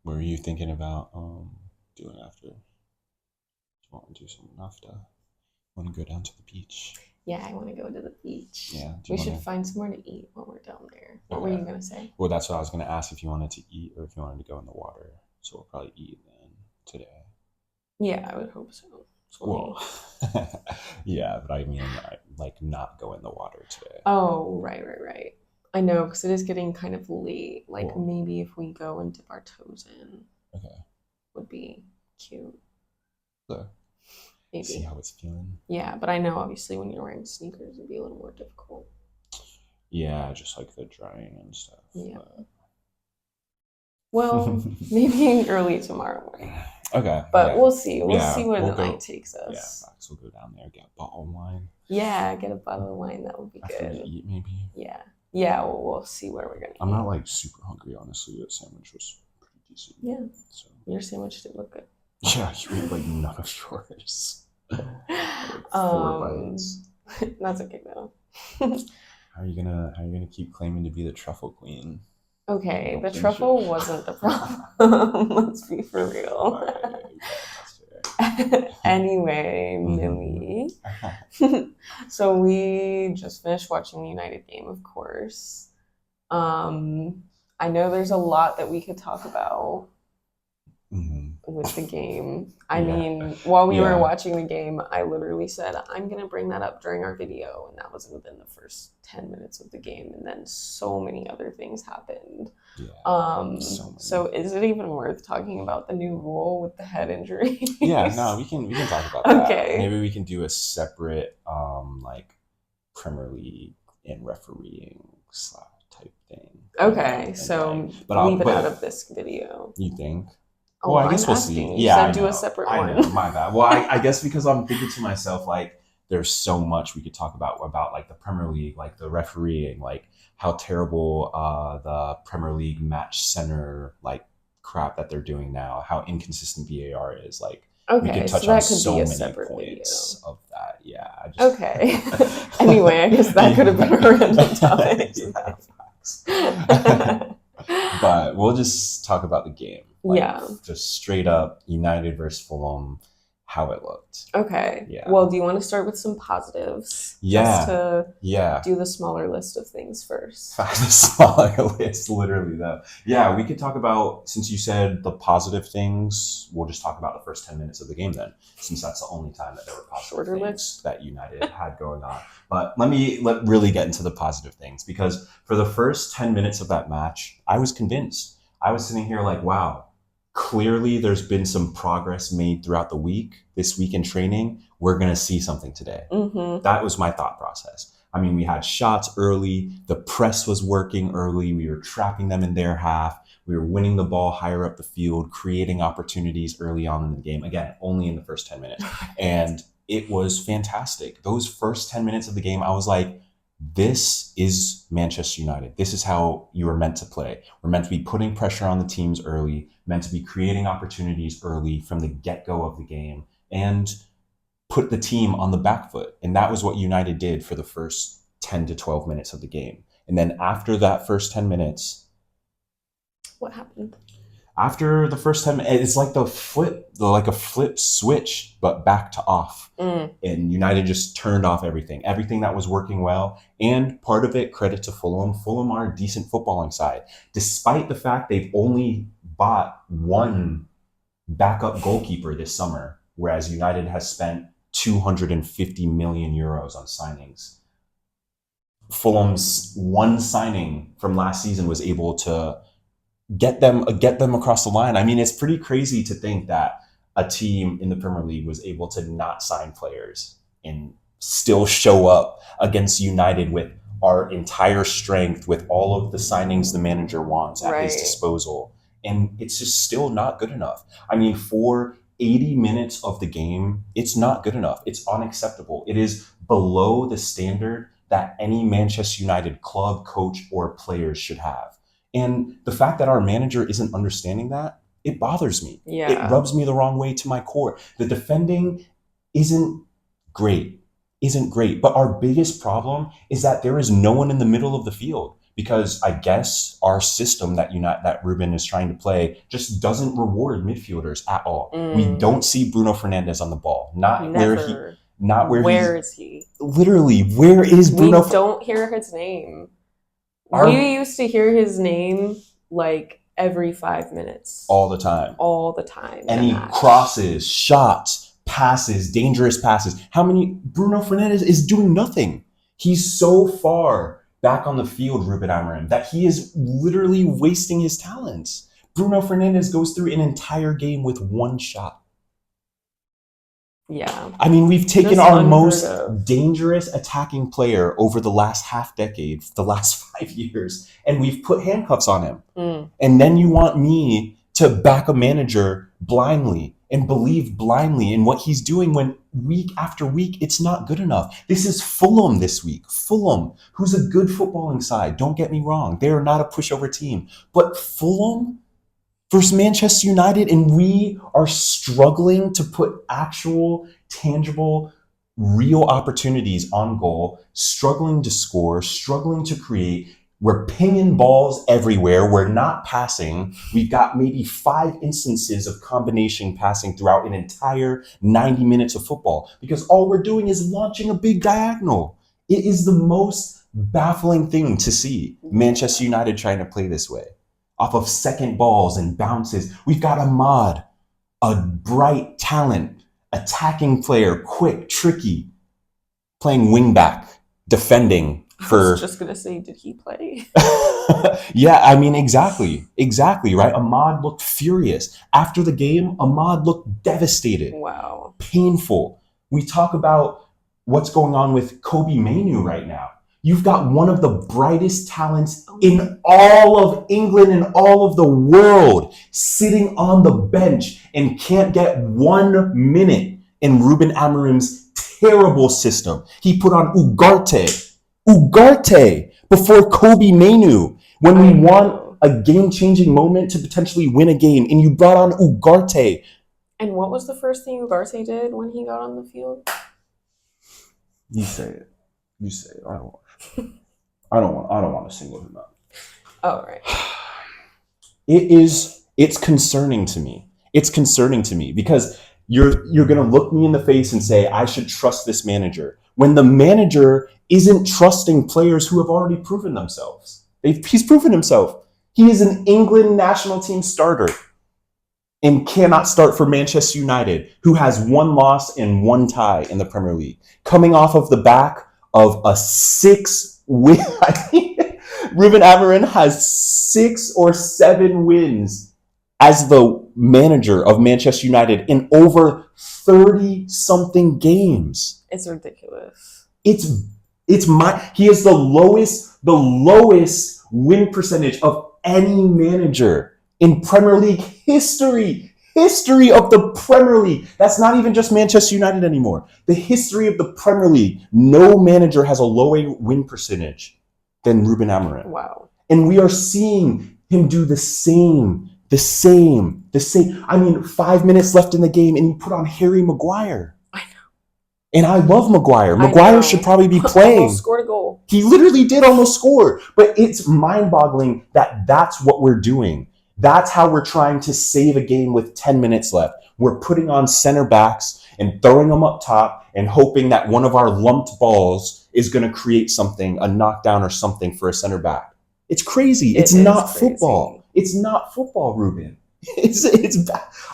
What were you thinking about doing after? Do you want to do some nafta? Want to go down to the beach? Yeah, I want to go to the beach. Yeah. Do We you want should to? find somewhere to eat while we're down there. What were Okay. you gonna say? Well, that's what I was gonna ask if you wanted to eat or if you wanted to go in the water. So we'll probably eat then today. Yeah, I would hope so. Well, Swimming. yeah, but I mean, like not go in the water today. Oh, right. I know, because it is getting kind of late. Like Well, maybe if we go and dip our toes in, okay. would be cute. So see Maybe. how it's feeling. Yeah, but I know obviously when you're wearing sneakers, it'd be a little more difficult. Yeah, just like the drying and stuff. Yeah. But... Well, maybe early tomorrow morning. Okay. But Yeah. we'll see. We'll see Yeah. where We'll the night go. takes Yeah. us. Facts. We'll go down there, get a bottle of wine Yeah, get a bottle of wine. That would be after we good. eat, maybe. Yeah. Yeah, we'll see where we're going to I'm eat. not like super hungry, honestly. That sandwich was pretty decent. Yeah. So Your sandwich did look good. yeah, you ate like none of yours. Like 4 bites. That's okay though. How are you gonna keep claiming to be the truffle queen? Okay, Don't the finish truffle it. wasn't the problem. Let's be for real. Alright, yeah, you bet, that's fair. Anyway, Mhm. Millie. So we just finished watching the United game, of course. I know there's a lot that we could talk about Mhm. with the game. I Yeah. mean, while we were Yeah. watching the game, I literally said, I'm going to bring that up during our video. And that was within the first 10 minutes of the game. And then so many other things happened. Yeah. So many. So is it even worth talking about the new rule with the head injury? Yeah, no, we can talk about that. Okay. Maybe we can do a separate like Premier League and refereeing type thing. Okay, so But leave it out of this video. you think? Oh, Well, I I'm guess we'll see. asking. You Yeah, I said do a know. separate I know. one. My bad. Well, I guess because I'm thinking to myself, like, there's so much we could talk about like the Premier League, like the refereeing, like how terrible the Premier League match center like crap that they're doing now, how inconsistent VAR is. Like, we could Okay, so touch on that could so be a many separate video. points of that. Yeah, I just Okay. Anyway, I guess that could have been a random topic. yeah, facts. But we'll just talk about the game. Like, Yeah. just straight up United versus Fulham, how it looked. Okay. Yeah. Well, do you want to start with some positives? Yeah. Just to Yeah. do the smaller list of things first. The smaller list, literally, though. Yeah, we could talk about, since you said the positive things, we'll just talk about the first 10 minutes of the game then, since that's the only time that there were positive Shorter things list. that United had going on. But let really get into the positive things, because for the first 10 minutes of that match, I was convinced. I was sitting here like, wow, clearly there's been some progress made throughout the week, this week in training. We're going to see something today. Mm-hmm. That was my thought process. I mean, we had shots early. The press was working early. We were trapping them in their half. We were winning the ball higher up the field, creating opportunities early on in the game. Again, only in the first 10 minutes. And it was fantastic. Those first 10 minutes of the game, I was like, this is Manchester United. This is how you are meant to play. We're meant to be putting pressure on the teams early, meant to be creating opportunities early from the get-go of the game, and put the team on the back foot. And that was what United did for the first 10 to 12 minutes of the game. And then after that first 10 minutes, what happened? After the first 10 minutes, it's like like a flip switch, but back to off. And United just turned off everything that was working well. And part of it, credit to Fulham. Fulham are a decent footballing side, despite the fact they've only bought one backup goalkeeper this summer, whereas United has spent 250 million euros on signings. Fulham's one signing from last season was able to get them across the line. I mean, it's pretty crazy to think that a team in the Premier League was able to not sign players and still show up against United with our entire strength, with all of the signings the manager wants at his disposal. And it's just still not good enough. I mean, for 80 minutes of the game, it's not good enough. It's unacceptable. It is below the standard that any Manchester United club, coach, or players should have. And the fact that our manager isn't understanding that, it bothers me. Yeah. It rubs me the wrong way to my core. The defending isn't great, but our biggest problem is that there is no one in the middle of the field. because I guess our system that Ruben is trying to play just doesn't reward midfielders at all. We don't see Bruno Fernandes on the ball. Never. Where is he? Literally, where is Bruno? We don't hear his name. We used to hear his name like every 5 minutes. All the time. Any crosses, shots, passes, dangerous passes. Bruno Fernandes is doing nothing. He's so far back on the field, Ruben Amorim, that he is literally wasting his talents. Bruno Fernandes goes through an entire game with one shot. Yeah. I mean, we've taken our most dangerous attacking player over the last half decade, the last 5 years, and we've put handcuffs on him. And then you want me to back a manager blindly and believe blindly in what he's doing when week after week, it's not good enough. This is Fulham this week. Fulham, who's a good footballing side. Don't get me wrong. They are not a pushover team. But Fulham versus Manchester United, and we are struggling to put actual, tangible, real opportunities on goal, struggling to score, struggling to create. We're pinging balls everywhere. We're not passing. We've got maybe 5 instances of combination passing throughout an entire 90 minutes of football because all we're doing is launching a big diagonal. It is the most baffling thing to see Manchester United trying to play this way. Off of second balls and bounces. We've got Ahmad, a bright talent, attacking player, quick, tricky, playing wingback, defending. I was just going to say, did he play? Yeah, I mean, exactly, right? Ahmad looked furious. After the game, Ahmad looked devastated. Wow. Painful. We talk about what's going on with Kobe Mainoo right now. You've got one of the brightest talents in all of England and all of the world sitting on the bench and can't get 1 minute in Ruben Amorim's terrible system. He put on Ugarte before Kobe Mainoo when we want a game-changing moment to potentially win a game, and you brought on Ugarte. And what was the first thing Ugarte did when he got on the field? You say it. I don't want to single him out. Oh, right. It's concerning to me. It's concerning to me because you're going to look me in the face and say, I should trust this manager when the manager isn't trusting players who have already proven themselves. He's proven himself. He is an England national team starter and cannot start for Manchester United, who has 1 loss and 1 tie in the Premier League, coming off of the back of a 6-win. Ruben Amorim has 6 or 7 wins as the manager of Manchester United in over 30-something games. It's ridiculous. He has the lowest win percentage of any manager in Premier League history. History of the Premier League. That's not even just Manchester United anymore. The history of the Premier League. No manager has a lower win percentage than Ruben Amorim. Wow. And we are seeing him do the same. I mean, 5 minutes left in the game and you put on Harry Maguire. I know. And I love Maguire. Maguire should probably be playing. Almost scored a goal. He literally did almost score. But it's mind-boggling that that's what we're doing. That's how we're trying to save a game with 10 minutes left. We're putting on center backs and throwing them up top and hoping that one of our lumped balls is going to create something, a knockdown or something for a center back. It's crazy. It's not football. It's not football, Ruben. It's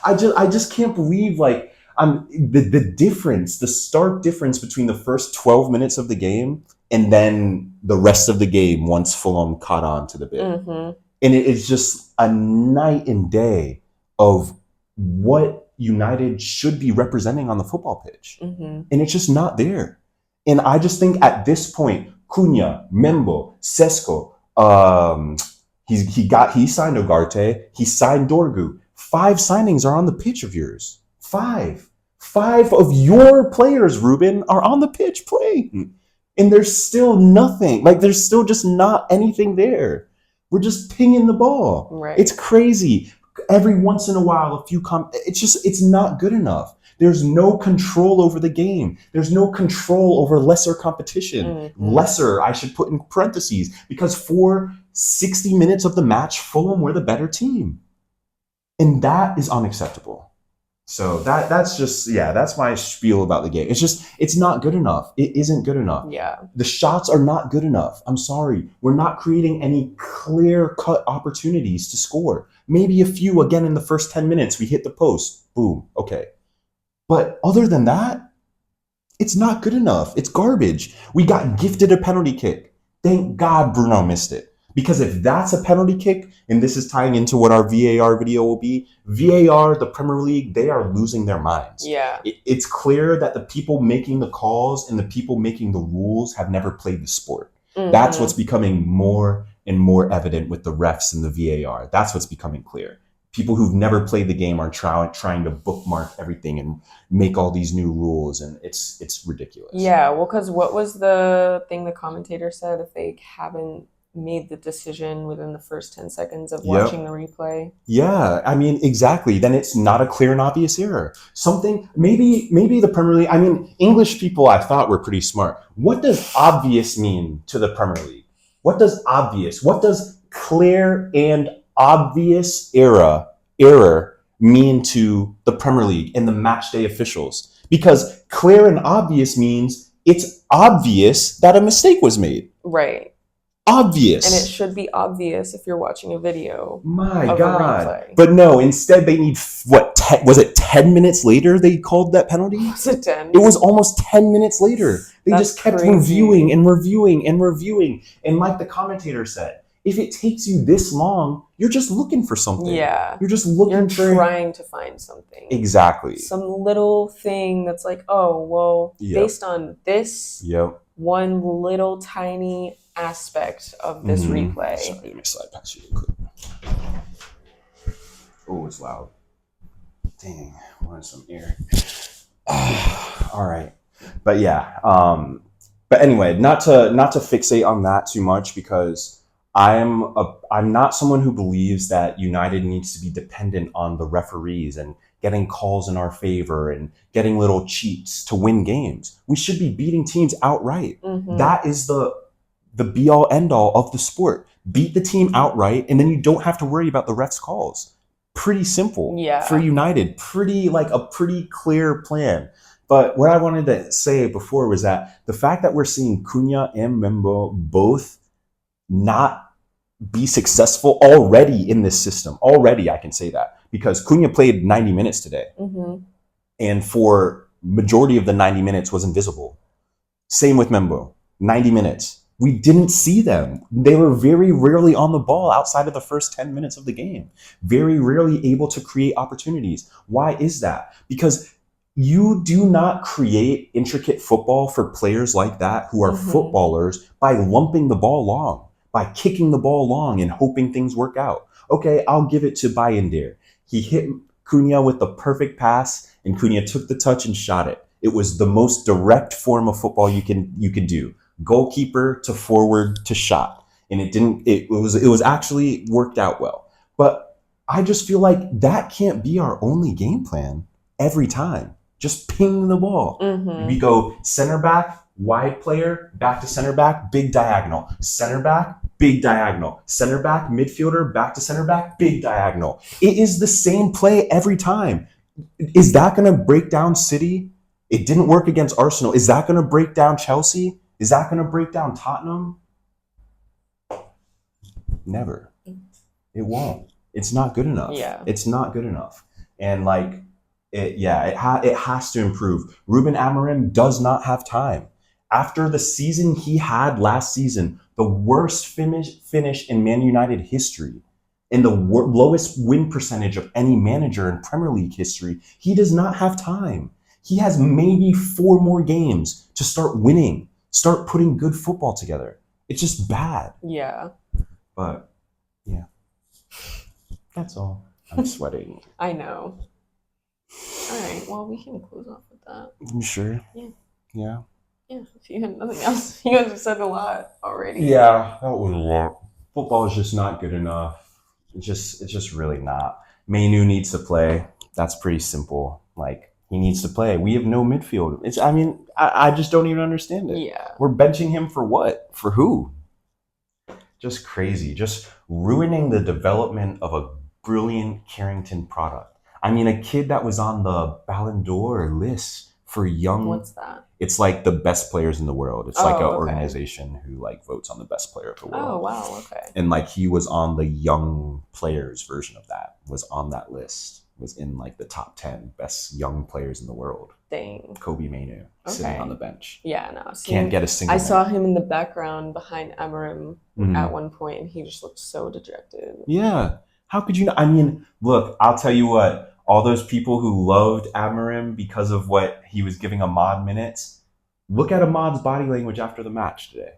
I just can't believe the difference, the stark difference between the first 12 minutes of the game and then the rest of the game once Fulham caught on to the bit. Mm-hmm. And it's just a night and day of what United should be representing on the football pitch. Mm-hmm. And it's just not there. And I just think at this point, Cunha, Membo, Sesko, he signed Ugarte, he signed Dorgu. 5 signings are on the pitch of yours. 5 of your players, Ruben, are on the pitch playing. And there's still nothing. There's still just not anything there. We're just pinging the ball. Right. It's crazy. Every once in a while, it's not good enough There's no control over the game. There's no control over lesser competition. Lesser, I should put in parentheses, because for 60 minutes of the match, Fulham were the better team. And that is unacceptable. So that's my spiel about the game. It's not good enough. It isn't good enough. Yeah. The shots are not good enough. I'm sorry. We're not creating any clear-cut opportunities to score. Maybe a few again in the first 10 minutes. We hit the post. Boom. Okay. But other than that, it's not good enough. It's garbage. We got gifted a penalty kick. Thank God Bruno missed it. Because if that's a penalty kick, and this is tying into what our VAR video will be, VAR, the Premier League, they are losing their minds. Yeah. It's clear that the people making the calls and the people making the rules have never played the sport. That's what's becoming more and more evident with the refs and the VAR. That's what's becoming clear. People who've never played the game are trying to bookmark everything and make all these new rules, and it's ridiculous. Yeah, well, because what was the thing the commentator said? If they haven't made the decision within the first 10 seconds of watching the replay. Yeah, I mean, exactly. Then it's not a clear and obvious error. Something, maybe the Premier League, I mean, English people I thought were pretty smart. What does obvious mean to the Premier League? What does clear and obvious error mean to the Premier League and the match day officials? Because clear and obvious means it's obvious that a mistake was made. Right. Obvious. And it should be obvious if you're watching a video. My God. But no, instead they need, was it 10 minutes later they called that penalty? Was it 10? It was almost 10 minutes later. They just kept reviewing. And like the commentator said, if it takes you this long, you're just looking for something. Yeah. You're just looking You're trying to find something. Exactly. Some little thing that's like, oh, well, based on this one little tiny aspect of this replay. Sorry, let me slide past you real quick. Oh, it's loud. Dang, I wanted some air. All right. But yeah, but anyway, not to fixate on that too much, because I'm not someone who believes that United needs to be dependent on the referees and getting calls in our favor and getting little cheats to win games. We should be beating teams outright. That is the be all end all of the sport. Beat the team outright, and then you don't have to worry about the refs' calls. Pretty simple. Yeah. For United, a pretty clear plan. But what I wanted to say before was that the fact that we're seeing Cunha and Membo both not be successful already in this system. Already, I can say that, because Cunha played 90 minutes today, and for majority of the 90 minutes was invisible. Same with Membo, 90 minutes. We didn't see them. They were very rarely on the ball outside of the first 10 minutes of the game. Very rarely able to create opportunities. Why is that? Because you do not create intricate football for players like that who are footballers by lumping the ball long, by kicking the ball long and hoping things work out. Okay, I'll give it to Bayindir. He hit Cunha with the perfect pass, and Cunha took the touch and shot it. It was the most direct form of football you can do. Goalkeeper to forward to shot, and it was actually worked out well. But I just feel like that can't be our only game plan every time. Just ping the ball. We go center back, wide player, back to center back, big diagonal, center back, big diagonal, center back, midfielder, back to center back, big diagonal. It is the same play every time. Is that going to break down City? It didn't work against Arsenal. Is that going to break down Chelsea? Is that going to break down Tottenham? Never. It won't. It's not good enough. Yeah. It's not good enough. And it has to improve. Ruben Amorim does not have time. After the season he had last season, the worst finish in Man United history, and the lowest win percentage of any manager in Premier League history, he does not have time. He has maybe 4 more games to start winning. Start putting good football together. It's just bad. Yeah. But, yeah. That's all. I'm sweating. I know. All right. Well, we can close off with that. You sure? Yeah. Yeah? Yeah. If you had nothing else, you guys have said a lot already. Yeah, that was a lot. Football is just not good enough. It's just really not. Mainu needs to play. That's pretty simple. He needs to play. We have no midfield. I just don't even understand it. Yeah. We're benching him for what? For who? Just crazy. Just ruining the development of a brilliant Carrington product. I mean, a kid that was on the Ballon d'Or list for young. What's that? It's like the best players in the world. It's like an okay. organization who like votes on the best player of the world. Oh, wow. Okay. And like he was on the young players version of that, was on that list, was in like the top 10 best young players in the world. Dang. Kobe Mainu sitting on the bench. Yeah, no. Can't get a single I saw him in the background behind Amarim Mhm. at one point, and he just looked so dejected. Yeah. How could you not? I mean, look, I'll tell you what, all those people who loved Amarim because of what he was giving Ahmad minutes, look at Ahmad's body language after the match today.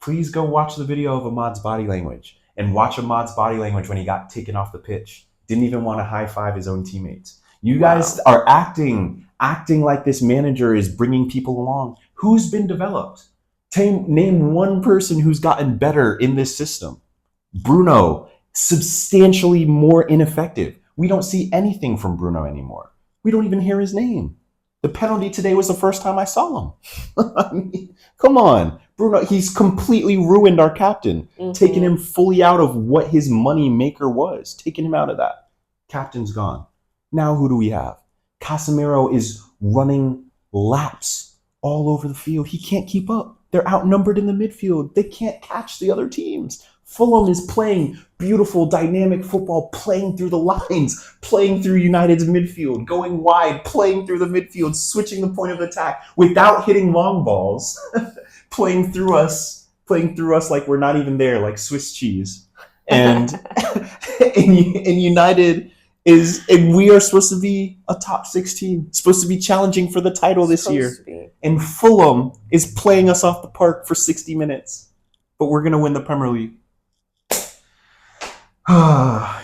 Please go watch the video of Ahmad's body language and watch Ahmad's body language when he got taken off the pitch. Didn't even want to high five his own teammates. You guys are acting like this manager is bringing people along. Who's been developed? Name one person who's gotten better in this system. Bruno, substantially more ineffective. We don't see anything from Bruno anymore. We don't even hear his name. The penalty today was the first time I saw him. I mean, come on. Bruno, he's completely ruined our captain, taking him fully out of what his money maker was, taking him out of that. Captain's gone. Now who do we have? Casemiro is running laps all over the field. He can't keep up. They're outnumbered in the midfield. They can't catch the other teams. Fulham is playing beautiful, dynamic football, playing through the lines, playing through United's midfield, going wide, playing through the midfield, switching the point of attack without hitting long balls, playing through us like we're not even there, like Swiss cheese. And United and we are supposed to be a top 6 team, supposed to be challenging for the title this year. And Fulham is playing us off the park for 60 minutes. But we're going to win the Premier League.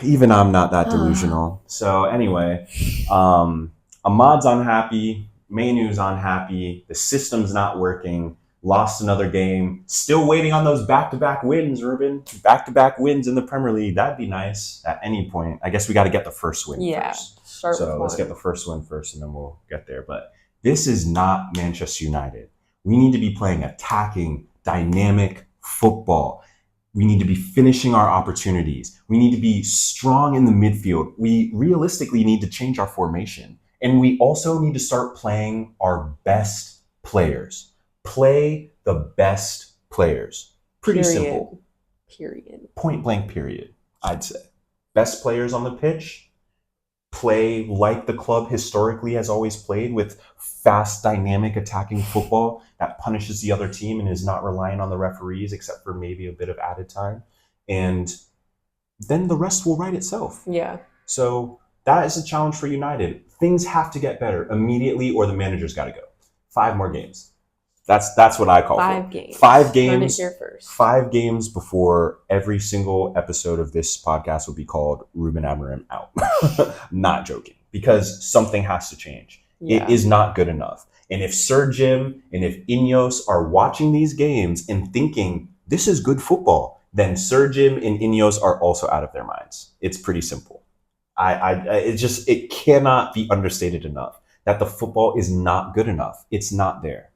Even I'm not that delusional. So anyway, Ahmad's unhappy. Mainu's unhappy. The system's not working. Lost another game. Still waiting on those back-to-back wins, Ruben. Back-to-back wins in the Premier League. That'd be nice at any point. I guess we got to get the first win first. So let's get the first win first, and then we'll get there. But this is not Manchester United. We need to be playing attacking, dynamic football. We need to be finishing our opportunities. We need to be strong in the midfield. We realistically need to change our formation. And we also need to start playing our best players. Play the best players. Pretty simple. Period. Point blank period, I'd say. Best players on the pitch. Play like the club historically has always played, with fast, dynamic, attacking football that punishes the other team and is not relying on the referees except for maybe a bit of added time. And then the rest will right itself. Yeah. So that is a challenge for United. Things have to get better immediately, or the manager's got to go. 5 more games. That's what I call 5 for. games. 5 games. Here first. 5 games before every single episode of this podcast will be called Ruben Amarim out. Not joking, because something has to change. Yeah. It is not good enough. And if Sir Jim and if Ineos are watching these games and thinking this is good football, then Sir Jim and Ineos are also out of their minds. It's pretty simple. It cannot be understated enough that the football is not good enough. It's not there.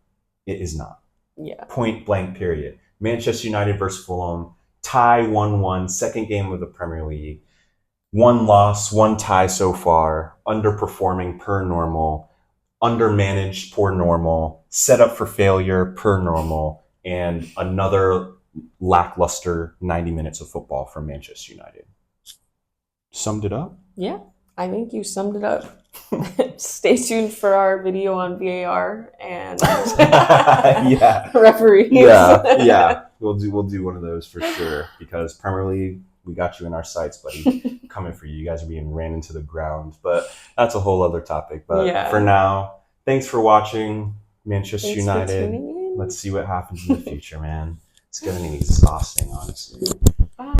It is not. Yeah. Point blank period. Manchester United versus Fulham. Tie 1-1. Second game of the Premier League. 1 loss, 1 tie so far. Underperforming per normal. Undermanaged per normal. Set up for failure per normal. And another lackluster 90 minutes of football from Manchester United. Summed it up? Yeah, I think you summed it up. Stay tuned for our video on VAR and referees. Yeah. We'll do one of those for sure, because Premier League, we got you in our sights, buddy. Coming for you. You guys are being ran into the ground, but that's a whole other topic. But for now, thanks for watching Manchester United. Let's see what happens in the future, man. It's getting exhausting, honestly.